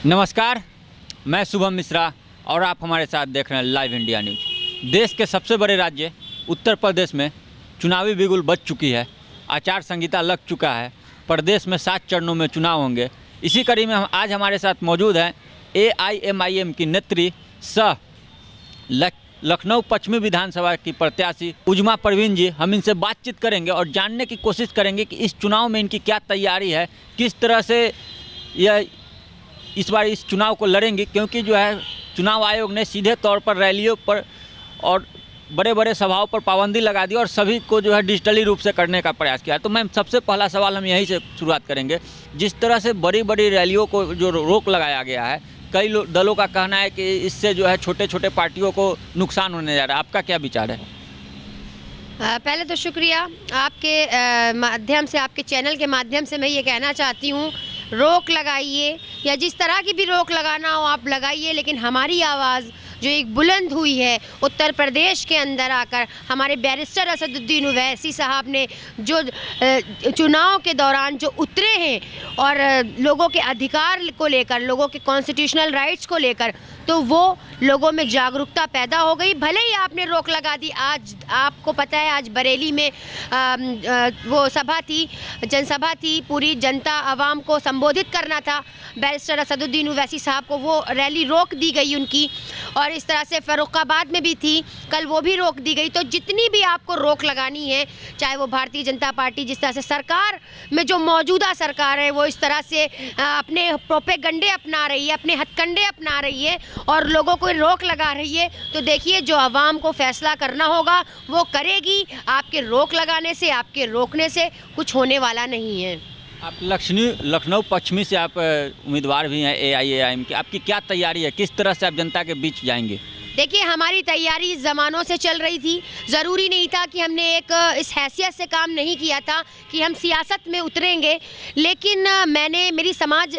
नमस्कार, मैं शुभम मिश्रा और आप हमारे साथ देख रहे हैं लाइव इंडिया न्यूज। देश के सबसे बड़े राज्य उत्तर प्रदेश में चुनावी बिगुल बज चुकी है, आचार संहिता लग चुका है। प्रदेश में 7 चरणों में चुनाव होंगे। इसी कड़ी में आज हमारे साथ मौजूद हैं AIMIM की नेत्री सह लखनऊ पश्चिमी विधानसभा की प्रत्याशी उजमा परवीन जी। हम इनसे बातचीत करेंगे और जानने की कोशिश करेंगे कि इस चुनाव में इनकी क्या तैयारी है, किस तरह से यह इस बार इस चुनाव को लड़ेंगी, क्योंकि जो है चुनाव आयोग ने सीधे तौर पर रैलियों पर और बड़े बड़े सभाओं पर पाबंदी लगा दी और सभी को जो है डिजिटली रूप से करने का प्रयास किया। तो मैम, सबसे पहला सवाल हम यहीं से शुरुआत करेंगे। जिस तरह से बड़ी बड़ी रैलियों को जो रोक लगाया गया है, कई दलों का कहना है कि इससे जो है छोटे छोटे पार्टियों को नुकसान होने जा रहा है। आपका क्या विचार है? पहले तो शुक्रिया आपके माध्यम से, आपके चैनल के माध्यम से मैं ये कहना चाहती हूँ, रोक लगाइए या जिस तरह की भी रोक लगाना हो आप लगाइए, लेकिन हमारी आवाज़ जो एक बुलंद हुई है उत्तर प्रदेश के अंदर आकर हमारे बैरिस्टर असदुद्दीन ओवैसी साहब ने जो चुनाव के दौरान जो उतरे हैं और लोगों के अधिकार को लेकर, लोगों के कॉन्स्टिट्यूशनल राइट्स को लेकर, तो वो लोगों में जागरूकता पैदा हो गई। भले ही आपने रोक लगा दी। आज आपको पता है, आज बरेली में वो सभा थी, जनसभा थी, पूरी जनता आवाम को संबोधित करना था बैरिस्टर असदुद्दीन ओवैसी साहब को, वो रैली रोक दी गई उनकी। और इस तरह से फ़र्रुखाबाद में भी थी, कल वो भी रोक दी गई। तो जितनी भी आपको रोक लगानी है, चाहे वो भारतीय जनता पार्टी जिस तरह से सरकार में जो मौजूदा सरकार है वो इस तरह से अपने प्रोपेगंडे अपना रही है, अपने हथकंडे अपना रही है और लोगों को रोक लगा रही है, तो देखिए जो आवाम को फैसला करना होगा वो करेगी। आपके रोक लगाने से, आपके रोकने से कुछ होने वाला नहीं है। आप लखनऊ पश्चिमी से आप उम्मीदवार भी हैं AIIM की। आपकी क्या तैयारी है? किस तरह से आप जनता के बीच जाएंगे? देखिए, हमारी तैयारी ज़मानों से चल रही थी। ज़रूरी नहीं था कि हमने एक इस हैसियत से काम नहीं किया था कि हम सियासत में उतरेंगे, लेकिन मेरी समाज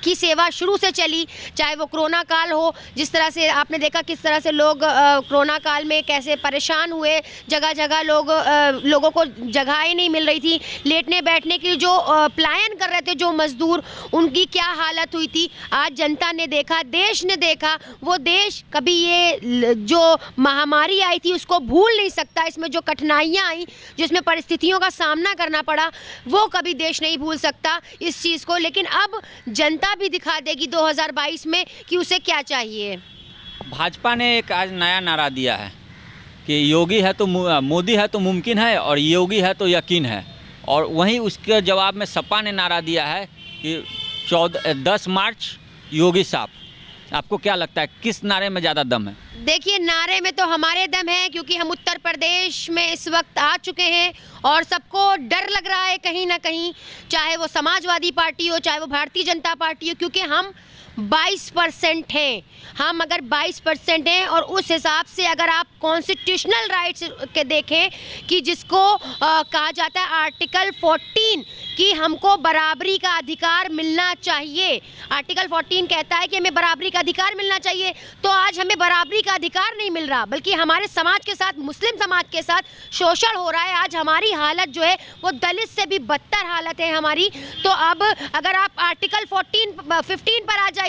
की सेवा शुरू से चली। चाहे वो कोरोना काल हो, जिस तरह से आपने देखा किस तरह से लोग कोरोना काल में कैसे परेशान हुए, जगह जगह लोगों को जगहें नहीं मिल रही थी, लेटने बैठने की जो पलायन कर रहे थे जो मज़दूर, उनकी क्या हालत हुई थी। आज जनता ने देखा, देश ने देखा, वो देश कभी ये जो महामारी आई थी उसको भूल नहीं सकता। इसमें जो कठिनाइयाँ आई, जिसमें परिस्थितियों का सामना करना पड़ा, वो कभी देश नहीं भूल सकता इस चीज़ को। लेकिन अब जनता भी दिखा देगी 2022 में कि उसे क्या चाहिए। भाजपा ने एक आज नया नारा दिया है कि योगी है तो मोदी है तो मुमकिन है और योगी है तो यकीन है। और वहीं उसके जवाब में सपा ने नारा दिया है कि 10 मार्च योगी साहब। आपको क्या लगता है, किस नारे में ज़्यादा दम है? देखिए, नारे में तो हमारे दम है, क्योंकि हम उत्तर प्रदेश में इस वक्त आ चुके हैं और सबको डर लग रहा है कहीं ना कहीं, चाहे वो समाजवादी पार्टी हो, चाहे वो भारतीय जनता पार्टी हो, क्योंकि हम 22% हैं। हम अगर 22% हैं और उस हिसाब से अगर आप कॉन्स्टिट्यूशनल राइट्स के देखें कि जिसको कहा जाता है आर्टिकल 14 कि हमको बराबरी का अधिकार मिलना चाहिए। आर्टिकल 14 कहता है कि हमें बराबरी का अधिकार मिलना चाहिए। तो आज हमें बराबरी का अधिकार नहीं मिल रहा, बल्कि हमारे समाज के साथ, मुस्लिम समाज के साथ शोषण हो रहा है। आज हमारी हालत जो है वो दलित से भी बदतर हालत है हमारी। तो अब अगर आप आर्टिकल 15 पर आ जाइए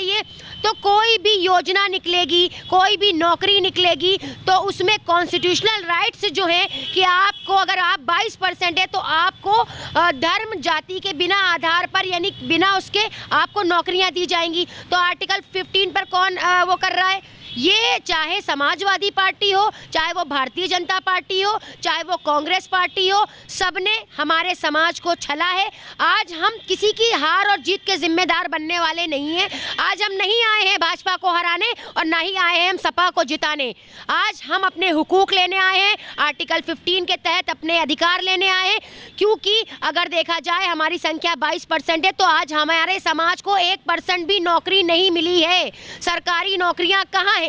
तो कोई भी योजना निकलेगी, कोई भी नौकरी निकलेगी, तो उसमें कॉन्स्टिट्यूशनल राइट्स जो है कि आपको, अगर आप 22% है तो आपको धर्म जाति के बिना आधार पर, यानी बिना उसके आपको नौकरियां दी जाएंगी। तो आर्टिकल 15 पर कौन वो कर रहा है? ये चाहे समाजवादी पार्टी हो, चाहे वो भारतीय जनता पार्टी हो, चाहे वो कांग्रेस पार्टी हो, सबने हमारे समाज को छला है। आज हम किसी की हार और जीत के जिम्मेदार बनने वाले नहीं हैं। आज हम नहीं आए हैं भाजपा को हराने और ना ही आए हैं हम सपा को जिताने। आज हम अपने हुकूक लेने आए हैं, आर्टिकल 15 के तहत अपने अधिकार लेने आए हैं। क्योंकि अगर देखा जाए हमारी संख्या 22% है, तो आज हमारे समाज को 1% भी नौकरी नहीं मिली है। सरकारी नौकरियां कहाँ हैं?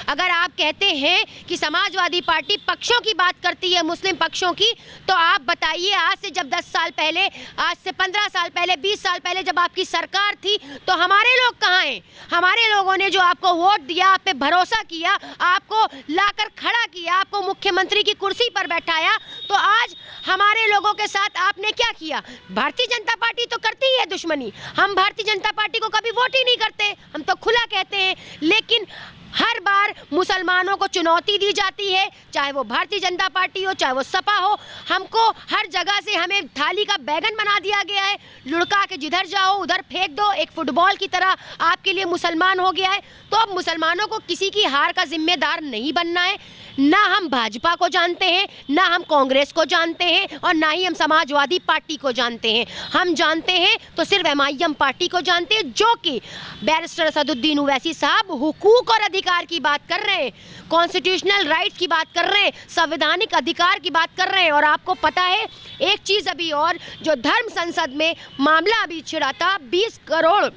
अगर आप कहते हैं कि समाजवादी पार्टी पक्षों की बात करती है, मुस्लिम पक्षों की, तो आप बताइए, आज से जब 10 साल पहले, आज से 15 साल पहले, 20 साल पहले जब आपकी सरकार थी, तो हमारे लोग कहाँ आए, हमारे लोगों ने जो आपको वोट दिया, आप पे भरोसा किया, आपको लाकर खड़ा किया, आपको मुख्यमंत्री की कुर्सी पर बैठाया, तो आज हमारे लोगों के साथ आपने क्या किया? भारतीय जनता पार्टी तो करती ही है दुश्मनी, हम भारतीय जनता पार्टी को कभी वोट ही नहीं करते, हम तो खुला कहते हैं, लेकिन हर बार मुसलमानों को चुनौती दी जाती है, चाहे वो भारतीय जनता पार्टी हो, चाहे वो सपा हो, हमको हर जगह से हमें थाली का बैगन बना दिया गया है, लुढ़का के जिधर जाओ उधर फेंक दो, एक फुटबॉल की तरह आपके लिए मुसलमान हो गया है। तो अब मुसलमानों को किसी की हार का जिम्मेदार नहीं बनना है, ना हम भाजपा को जानते हैं, ना हम कांग्रेस को जानते हैं, और ना ही हम समाजवादी पार्टी को जानते हैं। हम जानते हैं तो सिर्फ MIM पार्टी को जानते हैं, जो कि बैरिस्टर असदुद्दीन ओवैसी साहब हुकूक और अधिकार की बात कर रहे हैं, कॉन्स्टिट्यूशनल राइट्स की बात कर रहे हैं, संवैधानिक अधिकार की बात कर रहे हैं। और आपको पता है एक चीज़ अभी और, जो धर्म संसद में मामला अभी छिड़ा था, 20 करोड़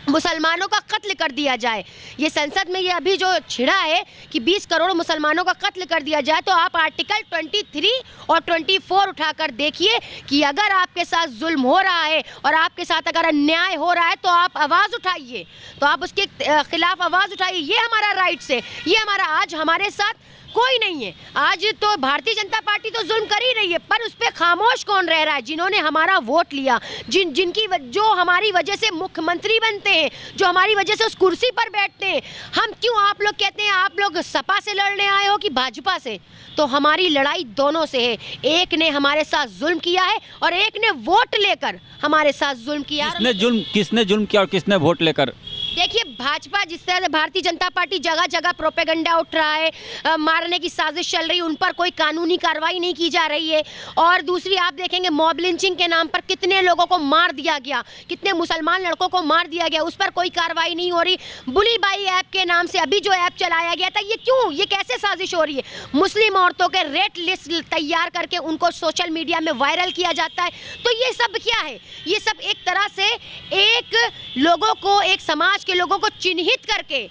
मुसलमानों का कत्ल कर दिया जाए, ये संसद में ये अभी जो छिड़ा है कि 20 करोड़ मुसलमानों का कत्ल कर दिया जाए, तो आप आर्टिकल 23 और 24 उठाकर देखिए कि अगर आपके साथ जुल्म हो रहा है और आपके साथ अगर अन्याय हो रहा है तो आप आवाज़ उठाइए, तो आप उसके खिलाफ आवाज़ उठाइए। ये हमारा राइट्स है, ये हमारा, आज हमारे साथ कोई नहीं है। आज तो भारतीय जनता पार्टी तो जुल्म कर ही रही है, पर उस पर खामोश कौन रह रहा है? जिन्होंने हमारा वोट लिया, जो हमारी वजह से मुख्यमंत्री बनते हैं, जो हमारी वजह से उस कुर्सी पर बैठते हैं, हम क्यों, आप लोग कहते हैं आप लोग सपा से लड़ने आए हो कि भाजपा से? तो हमारी लड़ाई दोनों से है, एक ने हमारे साथ जुल्म किया है और एक ने वोट लेकर हमारे साथ जुल्म किया। किसने जुल्म किया और किसने वोट लेकर? देखिए, भाजपा जिस तरह से भारतीय जनता पार्टी जगह जगह प्रोपेगेंडा उठ रहा है, मारने की साजिश चल रही, उन पर कोई कानूनी कार्रवाई नहीं की जा रही है। और दूसरी आप देखेंगे मॉब लिंचिंग के नाम पर कितने लोगों को मार दिया गया, कितने मुसलमान लड़कों को मार दिया गया, उस पर कोई कार्रवाई नहीं हो रही। बुली बाई ऐप के नाम से अभी जो ऐप चलाया गया था, ये क्यों, ये कैसे साजिश हो रही है? मुस्लिम औरतों के रेट लिस्ट तैयार करके उनको सोशल मीडिया में वायरल किया जाता है। तो ये सब क्या है? ये सब एक तरह से एक लोगों को, एक समाज के लोगों को चिन्हित करके,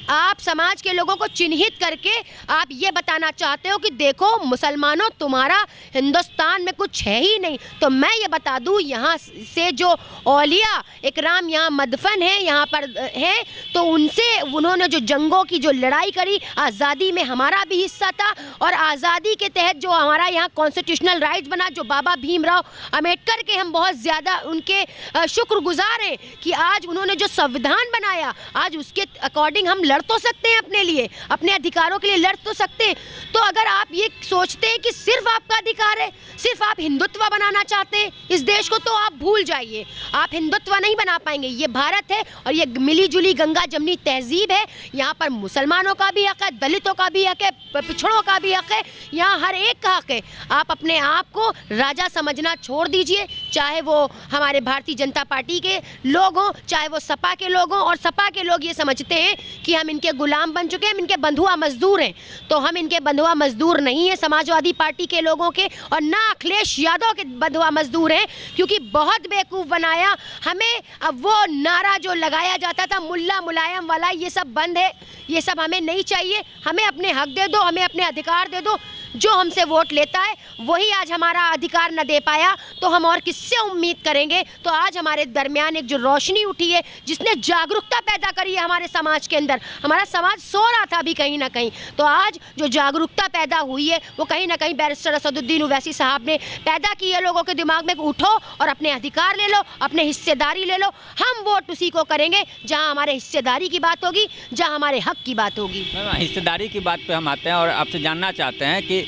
आप समाज के लोगों को चिन्हित करके आप ये बताना चाहते हो कि देखो मुसलमानों, तुम्हारा हिंदुस्तान में कुछ है ही नहीं। तो मैं ये बता दूं, यहाँ से जो औलिया इकराम यहाँ मदफन है, यहाँ पर है, तो उन्होंने जो जंगों की जो लड़ाई करी, आज़ादी में हमारा भी हिस्सा था, और आज़ादी के तहत जो हमारा यहाँ कॉन्स्टिट्यूशनल राइट्स बना, जो बाबा भीमराव अम्बेडकर के हम बहुत ज़्यादा उनके शुक्रगुजार हैं कि आज उन्होंने जो संविधान बनाया, आज उसके अकॉर्डिंग हम लड़ तो सकते हैं, अपने लिए, अपने अधिकारों के लिए लड़ तो सकते हैं। तो अगर आप ये सोचते हैं कि सिर्फ आपका अधिकार है, सिर्फ आप हिंदुत्व बनाना चाहते हैं इस देश को, तो आप भूल जाइए, आप हिंदुत्व नहीं बना पाएंगे। ये भारत है और ये मिली जुली गंगा जमनी तहजीब है, यहाँ पर मुसलमानों का भी हक है, दलितों का भी हक है, पिछड़ों का भी हक है, यहाँ हर एक का हक है। आप अपने आप को राजा समझना छोड़ दीजिए, चाहे वो हमारे भारतीय जनता पार्टी के लोग हों, चाहे वो सपा के लोग हों। और सपा के लोग ये समझते हैं कि हम इनके गुलाम बन चुके हैं, हम इनके बंधुआ मजदूर हैं। तो हम इनके बंधुआ मजदूर नहीं है समाजवादी पार्टी के लोगों के, और ना अखिलेश यादव के बंधुआ मजदूर हैं, क्योंकि बहुत बेवकूफ़ बनाया हमें। अब वो नारा जो लगाया जाता था मुल्ला मुलायम वाला, ये सब बंद है, ये सब हमें नहीं चाहिए। हमें अपने हक दे दो, हमें अपने अधिकार दे दो। जो हमसे वोट लेता है वही आज हमारा अधिकार न दे पाया तो हम और किससे उम्मीद करेंगे। तो आज हमारे दरमियान एक जो रोशनी उठी है, जिसने जागरूकता पैदा करी है हमारे समाज के अंदर, हमारा समाज सो रहा था अभी कहीं ना कहीं, तो आज जो जागरूकता पैदा हुई है वो कहीं ना कहीं बैरिस्टर असदुद्दीन ओवैसी साहब ने पैदा की है लोगों के दिमाग में। उठो और अपने अधिकार ले लो, अपने हिस्सेदारी ले लो। हम वोट उसी को करेंगे जहां हमारे हिस्सेदारी की बात होगी, जहां हमारे हक की बात होगी। हिस्सेदारी की बात पे हम आते हैं और आपसे जानना चाहते हैं कि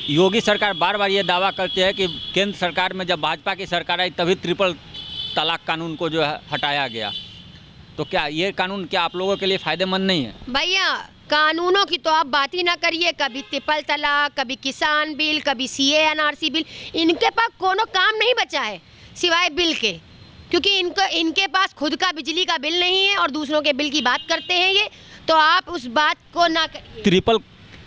योगी सरकार बार बार ये दावा करती है कि केंद्र सरकार में जब भाजपा की सरकार आई तभी ट्रिपल तलाक कानून को जो है हटाया गया, तो क्या ये कानून क्या आप लोगों के लिए फ़ायदेमंद नहीं है? भैया, कानूनों की तो आप बात ही ना करिए, कभी ट्रिपल तलाक, कभी किसान बिल, कभी CA NRC बिल, इनके पास कोनो काम नहीं बचा है सिवाय बिल के, क्योंकि इनके पास खुद का बिजली का बिल नहीं है और दूसरों के बिल की बात करते हैं ये। तो आप उस बात को ना करिए। ट्रिपल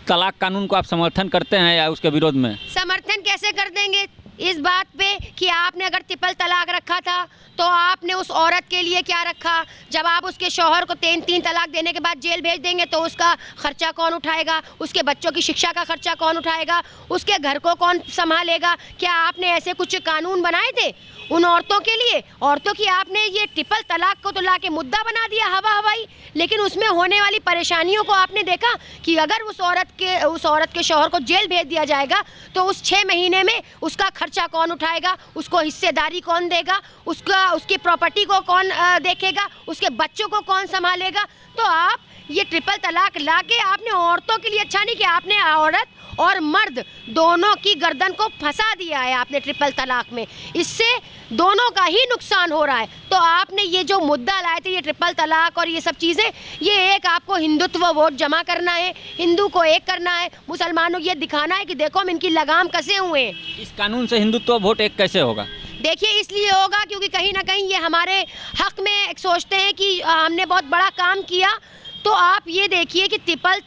तलाक कानून को आप समर्थन करते हैं या उसके विरोध में? समर्थन कैसे कर देंगे इस बात पे कि आपने अगर ट्रिपल तलाक रखा था तो आपने उस औरत के लिए क्या रखा? जब आप उसके शौहर को तीन तलाक देने के बाद जेल भेज देंगे तो उसका खर्चा कौन उठाएगा? उसके बच्चों की शिक्षा का खर्चा कौन उठाएगा? उसके घर को कौन संभालेगा? क्या आपने ऐसे कुछ कानून बनाए थे? उन औरतों के लिए। औरतों की आपने ये ट्रिपल तलाक को तो लाके मुद्दा बना दिया हवा हवाई, लेकिन उसमें होने वाली परेशानियों को आपने देखा कि अगर उस औरत के शौहर को जेल भेज दिया जाएगा तो उस 6 महीने में उसका खर्चा कौन उठाएगा, उसको हिस्सेदारी कौन देगा, उसकी प्रॉपर्टी को कौन देखेगा, उसके बच्चों को कौन संभालेगा। तो आप ये ट्रिपल तलाक लाके आपने औरतों के लिए अच्छा नहीं किया, आपने औरत और मर्द दोनों की गर्दन को फंसा दिया है आपने ट्रिपल तलाक में। इससे दोनों का ही नुकसान हो रहा है। तो आपने ये जो मुद्दा लाए थे, ये ट्रिपल तलाक और ये सब चीज़ें, ये एक आपको हिंदुत्व वोट जमा करना है, हिंदू को एक करना है, मुसलमानों को ये दिखाना है कि देखो हम इनकी लगाम कसे हुए हैं। इस कानून से हिंदुत्व वोट एक कैसे होगा? देखिए इसलिए होगा क्योंकि कहीं ना कहीं ये हमारे हक में सोचते हैं कि हमने बहुत बड़ा काम किया। तो आप ये देखिए कि ट्रिपल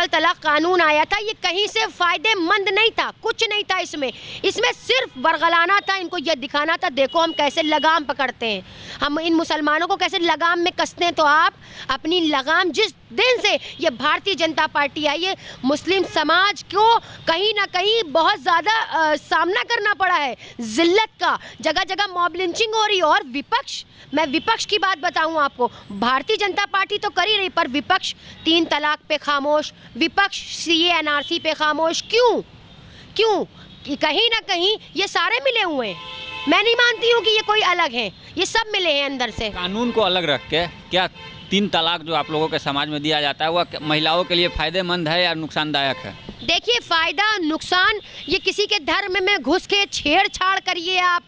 तलाक कानून आया था, ये कहीं से फ़ायदेमंद नहीं था, कुछ नहीं था इसमें सिर्फ बरगलाना था। इनको ये दिखाना था देखो हम कैसे लगाम पकड़ते हैं, हम इन मुसलमानों को कैसे लगाम में कसते हैं। तो आप अपनी लगाम, जिस दिन से ये भारतीय जनता पार्टी आई है, मुस्लिम समाज को कहीं ना कहीं बहुत ज़्यादा सामना करना पड़ा है जिल्लत का। जगह जगह मॉब लिंचिंग हो रही है। और विपक्ष, मैं विपक्ष की बात बताऊं आपको, भारतीय जनता पार्टी तो कर ही रही, पर विपक्ष 3 तलाक पे खामोश, विपक्ष CA NRC पे खामोश। क्यों? कि कहीं ना कहीं ये सारे मिले हुए हैं। मैं नहीं मानती हूँ कि ये कोई अलग है, ये सब मिले हैं अंदर से। कानून को अलग रख के क्या 3 तलाक जो आप लोगों के समाज में दिया जाता है वह महिलाओं के लिए फ़ायदेमंद है या नुकसानदायक है? देखिए फ़ायदा नुकसान, ये किसी के धर्म में घुस के छेड़छाड़ करिए आप।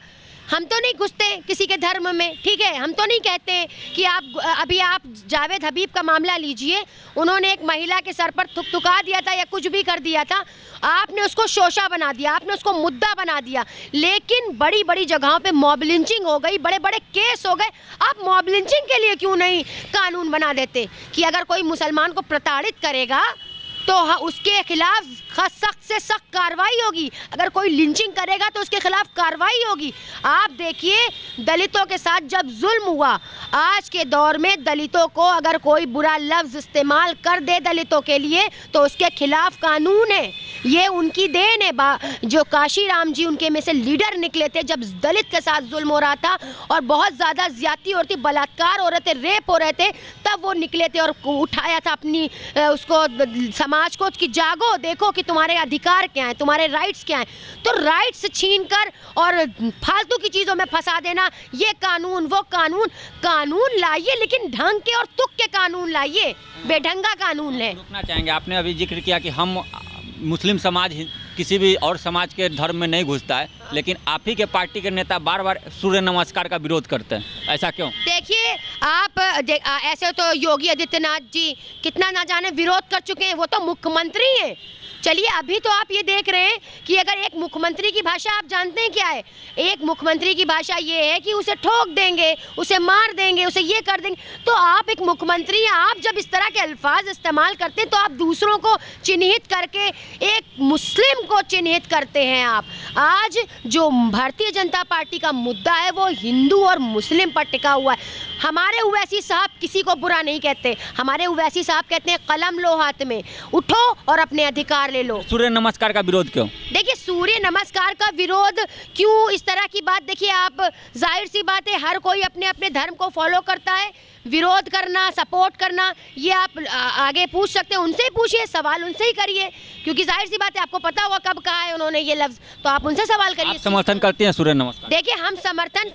हम तो नहीं घुसते किसी के धर्म में, ठीक है। हम तो नहीं कहते कि आप जावेद हबीब का मामला लीजिए, उन्होंने एक महिला के सर पर थुकथुका दिया था या कुछ भी कर दिया था, आपने उसको शोषा बना दिया, आपने उसको मुद्दा बना दिया। लेकिन बड़ी बड़ी जगहों पे मॉब लिंचिंग हो गई, बड़े बड़े केस हो गए। आप मॉब लिंचिंग के लिए क्यों नहीं कानून बना देते कि अगर कोई मुसलमान को प्रताड़ित करेगा तो उसके खिलाफ सख्त से सख्त कार्रवाई होगी, अगर कोई लिंचिंग करेगा तो उसके खिलाफ कार्रवाई होगी। आप देखिए दलितों के साथ जब जुल्म हुआ, आज के दौर में दलितों को अगर कोई बुरा लफ्ज़ इस्तेमाल कर दे दलितों के लिए तो उसके खिलाफ कानून है। ये उनकी देन है, जो काशी राम जी उनके में से लीडर निकले थे जब दलित के साथ जुल्म हो रहा था और बहुत ज़्यादा ज्यादती हो रही थी, बलात्कार हो रहे थे, रेप हो रहे थे, तब वो निकले थे और उठाया था अपनी उसको समाज को कि जागो, देखो कि तुम्हारे अधिकार क्या हैं, तुम्हारे राइट्स क्या हैं। तो राइट्स छीनकर और फालतू की चीज़ों में फंसा देना, ये कानून वो कानून लाइए, लेकिन ढंग के और तुक के कानून लाइए, बेढंगा कानून है। रुकना चाहेंगे, आपने अभी जिक्र किया कि हम मुस्लिम समाज किसी भी और समाज के धर्म में नहीं घुसता है, लेकिन आप ही के पार्टी के नेता बार बार सूर्य नमस्कार का विरोध करते हैं, ऐसा क्यों? देखिए आप ऐसे तो योगी आदित्यनाथ जी कितना ना जाने विरोध कर चुके हैं, वो तो मुख्यमंत्री हैं। चलिए अभी तो आप ये देख रहे हैं कि अगर एक मुख्यमंत्री की भाषा आप जानते हैं क्या है? एक मुख्यमंत्री की भाषा ये है कि उसे ठोक देंगे, उसे मार देंगे, उसे ये कर देंगे। तो आप एक मुख्यमंत्री हैं, आप जब इस तरह के अल्फाज इस्तेमाल करते हैं तो आप दूसरों को चिन्हित करके एक मुस्लिम को चिन्हित करते हैं। आप आज जो भारतीय जनता पार्टी का मुद्दा है वो हिंदू और मुस्लिम पर टिका हुआ है। हमारे ओवैसी साहब किसी को बुरा नहीं कहते, हमारे ओवैसी साहब कहते हैं कलम लो हाथ में, उठो और अपने अधिकार ले लो। सूर्य नमस्कार का विरोध क्यों? देखिए सूर्य नमस्कार का विरोध क्यों, इस तरह की बात, देखिए आप जाहिर सी बात है हर कोई अपने अपने धर्म को फॉलो करता है। विरोध करना, सपोर्ट करना, ये आप आगे पूछ सकते हैं, उनसे ही पूछिए, सवाल उनसे ही करिए, क्योंकि जाहिर सी बात है आपको पता होगा कब कहा है उन्होंने ये लफ्ज़, तो आप उनसे सवाल करिए। समर्थन करते हैं सूर्य नमस्कार? देखिए हम समर्थन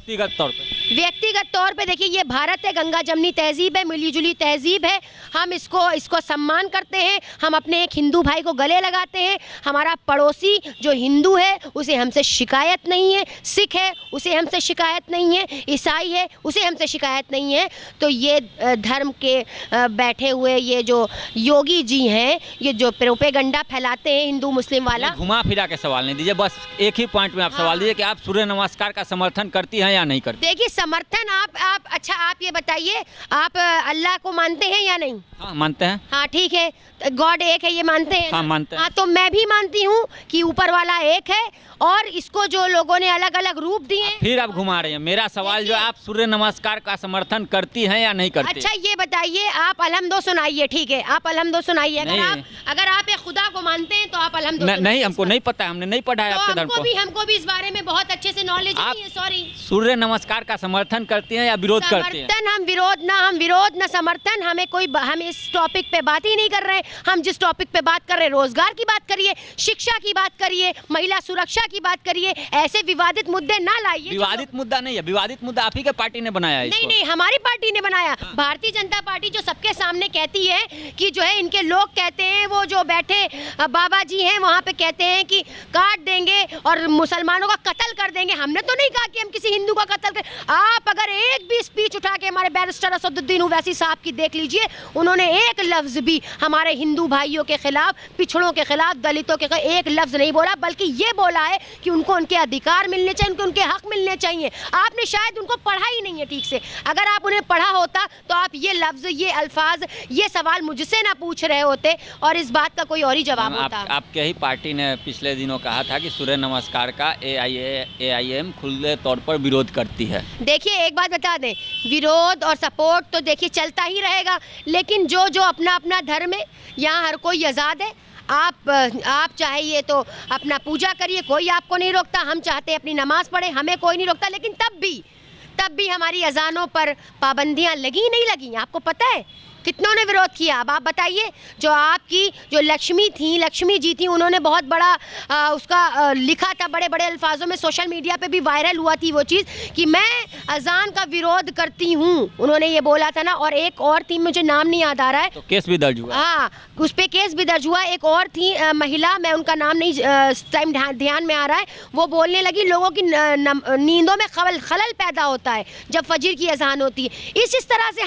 व्यक्तिगत तौर पे देखिए ये भारत है, गंगा जमनी तहजीब है, मिलीजुली तहजीब है, हम इसको सम्मान करते हैं। हम अपने एक हिंदू भाई को गले लगाते हैं, हमारा पड़ोसी जो हिंदू है उसे हमसे शिकायत नहीं है, सिख है उसे हमसे शिकायत नहीं है, ईसाई है उसे हमसे शिकायत नहीं है। तो ये धर्म के बैठे हुए ये जो योगी जी हैं, ये जो प्रोपेगंडा फैलाते हैं हिंदू मुस्लिम वाला, घुमा फिरा के सवाल नहीं दीजिए, बस एक ही पॉइंट में आप सवाल दीजिए कि आप सूर्य नमस्कार का समर्थन करती हैं या नहीं करती? देखिए समर्थन आप अच्छा आप ये बताइए, आप अल्लाह को मानते हैं या नहीं? हाँ मानते हैं। हाँ ठीक है, गॉड एक है ये मानते हैं? हाँ मानते हैं। हाँ तो मैं भी मानती हूँ कि ऊपर वाला एक है और इसको जो लोगों ने अलग अलग रूप दिए। फिर आप घुमा रहे हैं मेरा सवाल, जो आप सूर्य नमस्कार का समर्थन करती हैं या नहीं करते? अच्छा ये बताइए, आप अलहम्दो सुनाइए, ठीक है, आप अलहम्दो सुनाइए। नहीं। अगर आप एक खुदा को मानते हैं तो आप अलहम्दो सुनाइए। नहीं, हमको नहीं पता है, हमने नहीं पढ़ा है आपके धर्म को। हमको भी इस बारे में बहुत अच्छे से नॉलेज नहीं है। सॉरी। सूर्य नमस्कार का समर्थन करते हैं या विरोध करते हैं? समर्थन, हम विरोध ना समर्थन, हम इस टॉपिक पे बात ही नहीं कर रहे हैं। हम जिस टॉपिक पे बात कर रहे हैं, रोजगार की बात करिए, शिक्षा की बात करिए, महिला सुरक्षा की बात करिए, ऐसे विवादित मुद्दे ना लाइए। विवादित मुद्दा नहीं है, विवादित मुद्दा आप ही के पार्टी ने बनाया है। नहीं, हमारी पार्टी ने बनाया। भारतीय जनता पार्टी जो सबके सामने कहती है कि जो है इनके लोग कहते हैं, वो जो बैठे बाबा जी हैं वहाँ पे कहते हैं कि काट देंगे और मुसलमानों का कत्ल कर देंगे। हमने तो नहीं कहा कि हम किसी हिंदू का कत्ल कर। आप अगर एक भी स्पीच उठा के हमारे बैरिस्टर असदुद्दीन ओवैसी साहब की देख लीजिए, उन्होंने एक लफ्ज भी हमारे हिंदू भाइयों के खिलाफ, पिछड़ों के खिलाफ, दलितों के खिलाफ एक लफ्ज नहीं बोला, बल्कि ये बोला है कि उनको उनके अधिकार मिलने चाहिए, उनके हक मिलने चाहिए। आपने शायद उनको पढ़ा ही नहीं है ठीक से। अगर आप उन्हें पढ़ा होता तो आप ये लफ्ज, ये अल्फाज, ये सवाल मुझसे ना पूछ रहे होते और इस बात का कोई और ही जवाब होता। आपके ही पार्टी ने पिछले दिनों कहा था कि सूर्य नमस्कार का AIM खुले तौर पर विरोध करती है। देखिए एक बात बता दें, विरोध और सपोर्ट तो देखिए चलता ही रहेगा, लेकिन जो जो अपना अपना धर्म है, यहाँ हर कोई आज़ाद है। आप चाहिए तो अपना पूजा करिए, कोई आपको नहीं रोकता। हम चाहते हैं अपनी नमाज पढ़े, हमें कोई नहीं रोकता। लेकिन तब भी हमारी अजानों पर पाबंदियां लगी नहीं लगी, आपको पता है कितनों ने विरोध किया। अब आप बताइए, जो लक्ष्मी जी थी, उन्होंने बहुत बड़ा उसका लिखा था बड़े बड़े अल्फाजों में, सोशल मीडिया पे भी वायरल हुआ थी वो चीज़ कि मैं अजान का विरोध करती हूँ, उन्होंने ये बोला था ना। और एक और थी, मुझे नाम नहीं याद आ रहा है, तो केस भी दर्ज हुआ। हाँ, उस पर केस भी दर्ज हुआ। एक और थी महिला, मैं उनका नाम नहीं इस टाइम ध्यान में आ रहा है, वो बोलने लगी लोगों की नींदों में खलल पैदा होता है जब फजर की अजान होती है। इस तरह से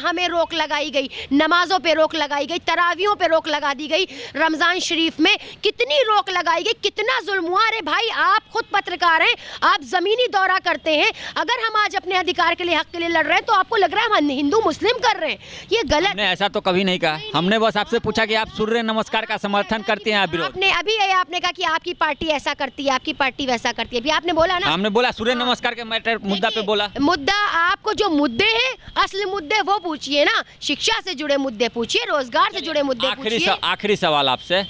हमें रोक लगाई गई, नमाजों पे रोक लगाई गई, तरावियों पे रोक लगा दी गई, रमज़ान शरीफ में कितनी रोक लगाई गई, कितना जुल्म हुआ। अरे भाई, आप खुद पत्रकार हैं, आप ज़मीनी दौरा करते हैं। अगर हम आज अपने अधिकार के लिए, हक के लिए लड़ रहे हैं, तो आपको लग रहा है हम हिंदू मुस्लिम कर रहे हैं, ये गलत। हमने ऐसा तो कभी नहीं कहा। हमने बस आपसे पूछा कि आप सूर्य नमस्कार का समर्थन करते हैं विरोध? आपने कहा कि आपकी पार्टी ऐसा करती है, आपकी पार्टी वैसा करती है। अभी आपने बोला ना, हमने बोला सूर्य नमस्कार के मैटर मुद्दा पे बोला। मुद्दा आपको जो मुद्दे हैं, असली मुद्दे वो पूछिए ना, शिक्षा से जुड़े मुद्दे पूछिए, रोजगार से जुड़े मुद्दे पूछिए। आखिरी सवाल आपसे,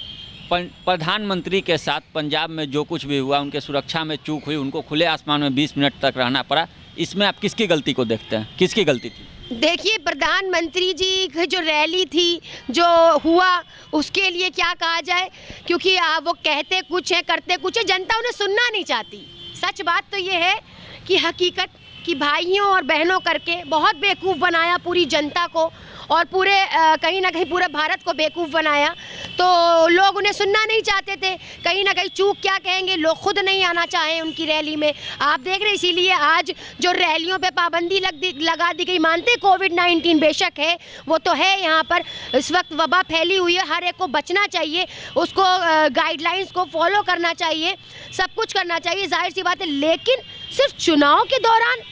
प्रधानमंत्री के साथ पंजाब में जो कुछ भी हुआ, उनके सुरक्षा में चूक हुई, उनको खुले आसमान में 20 मिनट तक रहना पड़ा, इसमें आप किसकी गलती को देखते हैं? किसकी गलती थी? देखिए, प्रधानमंत्री जी की जो रैली थी, जो हुआ, उसके लिए क्या कहा जाए, क्योंकि वो कहते कुछ है, करते कुछ है, जनता उन्हें सुनना नहीं चाहती। सच बात तो ये है कि हकीकत कि भाइयों और बहनों करके बहुत बेवकूफ़ बनाया पूरी जनता को, और पूरे कहीं ना कहीं पूरे भारत को बेवकूफ़ बनाया। तो लोग उन्हें सुनना नहीं चाहते थे, कहीं ना कहीं चूक क्या कहेंगे, लोग खुद नहीं आना चाहे उनकी रैली में। आप देख रहे, इसीलिए आज जो रैलियों पे पाबंदी लगा दी गई। मानते कोविड-19 बेशक है, वो तो है, यहाँ पर इस वक्त वबा फैली हुई है, हर एक को बचना चाहिए, उसको गाइडलाइंस को फॉलो करना चाहिए, सब कुछ करना चाहिए, जाहिर सी बात है। लेकिन सिर्फ चुनाव के दौरान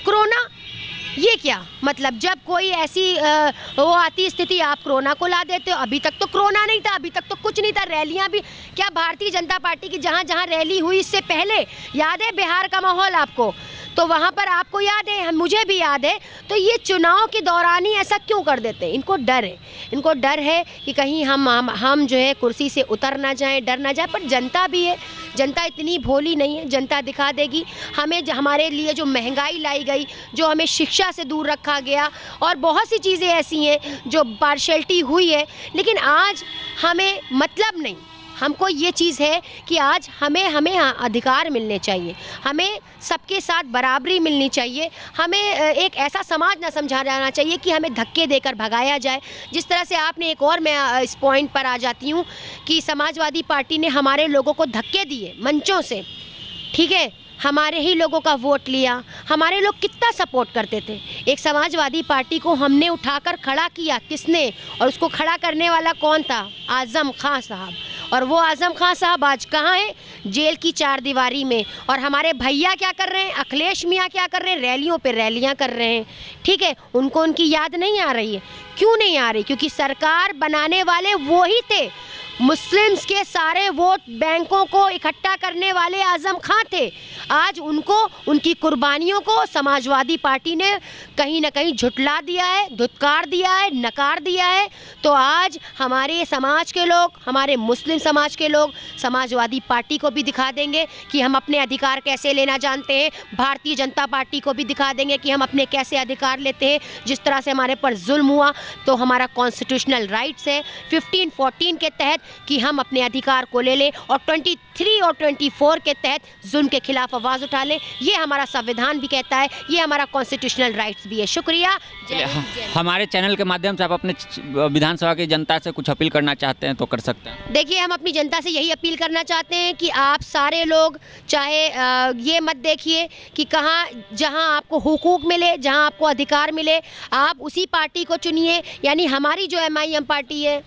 कोरोना, ये क्या मतलब? जब कोई ऐसी वो आती स्थिति, आप कोरोना को ला देते हो। अभी तक तो कोरोना नहीं था, अभी तक तो कुछ नहीं था। रैलियां भी क्या, भारतीय जनता पार्टी की जहां जहां रैली हुई इससे पहले, याद है बिहार का माहौल आपको? तो वहाँ पर आपको याद है, मुझे भी याद है। तो ये चुनाव के दौरान ही ऐसा क्यों कर देते हैं? इनको डर है कि कहीं हम जो है कुर्सी से उतर ना जाएं, डर ना जाए। पर जनता भी है, जनता इतनी भोली नहीं है, जनता दिखा देगी हमें। हमारे लिए जो महंगाई लाई गई, जो हमें शिक्षा से दूर रखा गया, और बहुत सी चीज़ें ऐसी हैं जो पार्शलिटी हुई है, लेकिन आज हमें मतलब नहीं। हमको ये चीज़ है कि आज हमें अधिकार मिलने चाहिए, हमें सबके साथ बराबरी मिलनी चाहिए। हमें एक ऐसा समाज ना समझा जाना चाहिए कि हमें धक्के देकर भगाया जाए। जिस तरह से आपने एक और, मैं इस पॉइंट पर आ जाती हूँ कि समाजवादी पार्टी ने हमारे लोगों को धक्के दिए मंचों से, ठीक है, हमारे ही लोगों का वोट लिया। हमारे लोग कितना सपोर्ट करते थे एक समाजवादी पार्टी को, हमने उठाकर खड़ा किया। किसने? और उसको खड़ा करने वाला कौन था? आज़म खां साहब। और वो आज़म खां साहब आज कहाँ हैं? जेल की चारदीवारी में। और हमारे भैया क्या कर रहे हैं? अखिलेश मियाँ क्या कर रहे हैं? रैलियों पे रैलियाँ कर रहे हैं, ठीक है। उनको उनकी याद नहीं आ रही है। क्यों नहीं आ रही? क्योंकि सरकार बनाने वाले वो ही थे, मुस्लिम्स के सारे वोट बैंकों को इकट्ठा करने वाले आजम खां थे। आज उनको, उनकी कुर्बानियों को समाजवादी पार्टी ने कहीं ना कहीं झुटला दिया है, धुतकार दिया है, नकार दिया है। तो आज हमारे समाज के लोग, हमारे मुस्लिम समाज के लोग समाजवादी पार्टी को भी दिखा देंगे कि हम अपने अधिकार कैसे लेना जानते हैं, भारतीय जनता पार्टी को भी दिखा देंगे कि हम अपने कैसे अधिकार लेते हैं। जिस तरह से हमारे पर जुल्म हुआ, तो हमारा कॉन्स्टिट्यूशनल राइट्स है 1514 के तहत कि हम अपने अधिकार को ले लें, और 23 और 24 के तहत जुल्म के खिलाफ आवाज़ उठा लें। ये हमारा संविधान भी कहता है, ये हमारा कॉन्स्टिट्यूशनल राइट्स भी है। शुक्रिया। जय हिंद, जय हिंद। हमारे चैनल के माध्यम से आप अपने विधानसभा की जनता से कुछ अपील करना चाहते हैं तो कर सकते हैं। देखिए, हम अपनी जनता से यही अपील करना चाहते हैं कि आप सारे लोग चाहे ये मत देखिए कि कहाँ, जहाँ आपको हुकूक मिले, जहाँ आपको अधिकार मिले, आप उसी पार्टी को चुनिए। यानी हमारी जो MIM पार्टी है,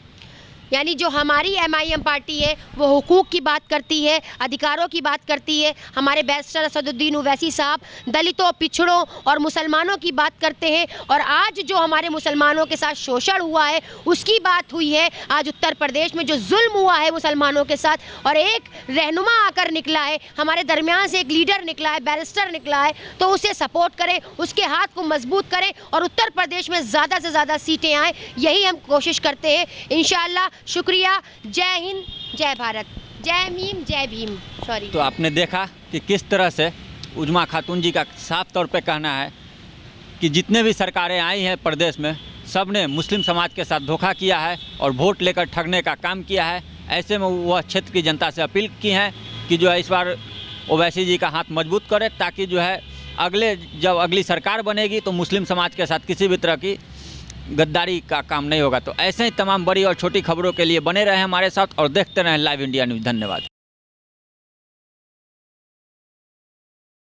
यानी जो हमारी MIM पार्टी है, वो हुकूक की बात करती है, अधिकारों की बात करती है। हमारे बैरिस्टर असदुद्दीन ओवैसी साहब दलितों, पिछड़ों और मुसलमानों की बात करते हैं। और आज जो हमारे मुसलमानों के साथ शोषण हुआ है, उसकी बात हुई है। आज उत्तर प्रदेश में जो जुल्म हुआ है मुसलमानों के साथ, और एक रहनुमा आकर निकला है, हमारे दरमियान से एक लीडर निकला है, बैरिस्टर निकला है, तो उसे सपोर्ट करें, उसके हाथ को मजबूत करें और उत्तर प्रदेश में ज़्यादा से ज़्यादा सीटें आएँ। यही हम कोशिश करते हैं इंशाअल्लाह। शुक्रिया। जय हिंद, जय भारत, जय मीम, जय भीम। सॉरी। तो आपने देखा कि किस तरह से उजमा खातून जी का साफ तौर पे कहना है कि जितने भी सरकारें आई हैं प्रदेश में, सब ने मुस्लिम समाज के साथ धोखा किया है और वोट लेकर ठगने का काम किया है। ऐसे में वह क्षेत्र की जनता से अपील की है कि जो है इस बार ओवैसी जी का हाथ मजबूत करे, ताकि जो है जब अगली सरकार बनेगी तो मुस्लिम समाज के साथ किसी भी तरह की गद्दारी का काम नहीं होगा। तो ऐसे ही तमाम बड़ी और छोटी खबरों के लिए बने रहें हमारे साथ और देखते रहें लाइव इंडिया न्यूज़। धन्यवाद।